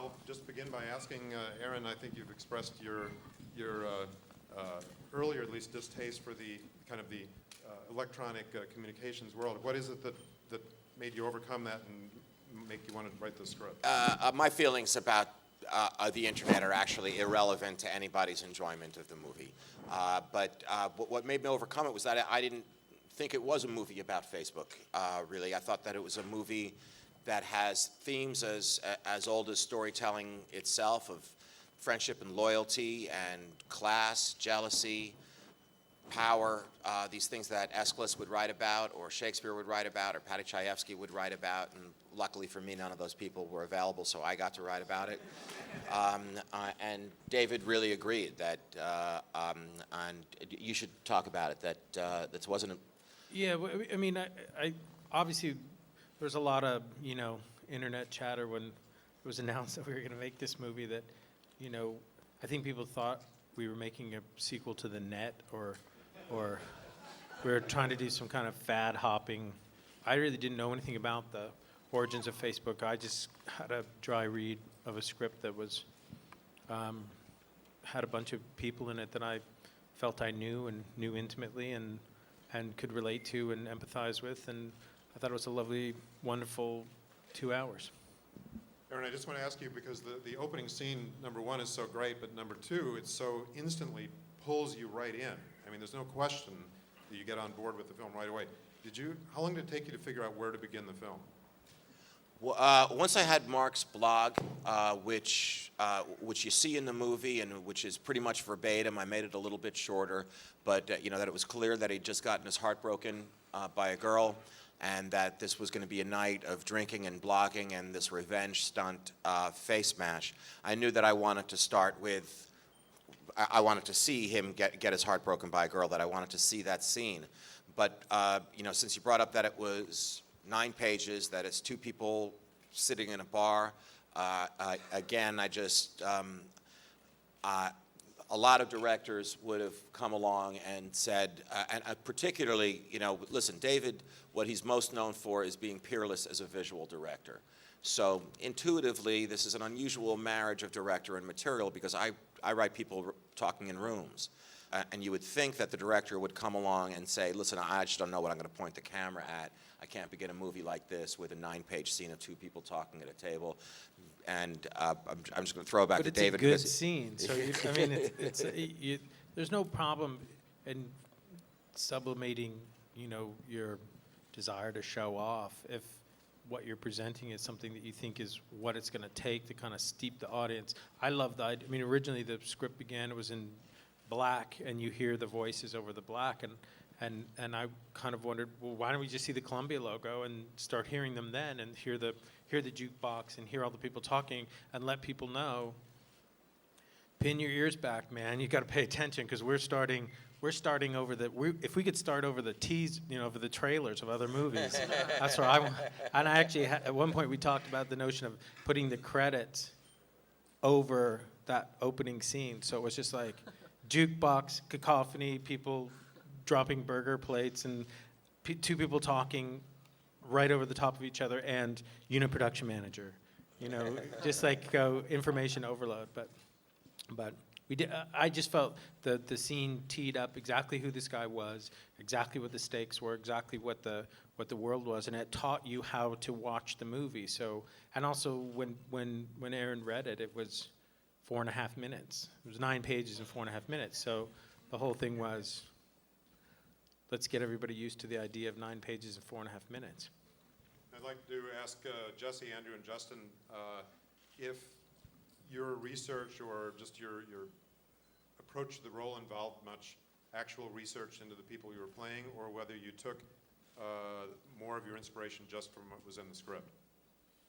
I'll just begin by asking Aaron. I think you've expressed your earlier, at least, distaste for the kind of the electronic communications world. What is it that made you overcome that and make you want to write the script? My feelings about the internet are actually irrelevant to anybody's enjoyment of the movie. But what made me overcome it was that I didn't think it was a movie about Facebook, really. I thought that it was a movie that has themes as old as storytelling itself, of friendship and loyalty and class, jealousy, power, these things that Aeschylus would write about, or Shakespeare would write about, or Paddy Chayefsky would write about, and luckily for me, none of those people were available, so I got to write about it. And David really agreed that, and you should talk about it, that wasn't a... Yeah, I mean, I obviously, there was a lot of, internet chatter when it was announced that we were going to make this movie that, I think people thought we were making a sequel to The Net, or we were trying to do some kind of fad hopping. I really didn't know anything about the origins of Facebook. I just had a dry read of a script that was had a bunch of people in it that I felt I knew and knew intimately and could relate to and empathize with, and I thought it was a lovely, wonderful 2 hours. Aaron, I just want to ask you, because the opening scene, number one, is so great, but number two, it so instantly pulls you right in. I mean, there's no question that you get on board with the film right away. How long did it take you to figure out where to begin the film? Well, once I had Mark's blog, which you see in the movie and which is pretty much verbatim, I made it a little bit shorter, but that it was clear that he'd just gotten his heart broken by a girl, and that this was going to be a night of drinking and blogging and this revenge stunt face mash. I knew that I wanted to start with, I wanted to see him get his heart broken by a girl, that I wanted to see that scene. But, since you brought up that it was 9 pages, that it's 2 people sitting in a bar, again, a lot of directors would have come along and said, and particularly, listen, David, what he's most known for is being peerless as a visual director. So intuitively, this is an unusual marriage of director and material, because I write people talking in rooms. And you would think that the director would come along and say, listen, I just don't know what I'm going to point the camera at. I can't begin a movie like this with a 9-page scene of 2 people talking at a table. And I'm just going to throw it back to David. But it's a good scene. So, there's no problem in sublimating, your desire to show off if what you're presenting is something that you think is what it's going to take to kind of steep the audience. I love that. I mean, originally the script began, it was in black, and you hear the voices over the black, and I kind of wondered, well, why don't we just see the Columbia logo and start hearing them then, and hear the jukebox and hear all the people talking, and let people know, pin your ears back, man, you got to pay attention, because we're starting over if we could start over the over the trailers of other movies. That's where I want. And I actually at one point we talked about the notion of putting the credits over that opening scene, so it was just like jukebox, cacophony, people dropping burger plates, and 2 people talking right over the top of each other, and unit production manager, just like information overload. But we did. I just felt the scene teed up exactly who this guy was, exactly what the stakes were, exactly what the world was, and it taught you how to watch the movie. So, and also when Aaron read it, it was 4.5 minutes. It was 9 pages in 4.5 minutes. So the whole thing was, let's get everybody used to the idea of 9 pages in 4.5 minutes. I'd like to ask Jesse, Andrew, and Justin if your research or just your approach to the role involved much actual research into the people you were playing, or whether you took more of your inspiration just from what was in the script.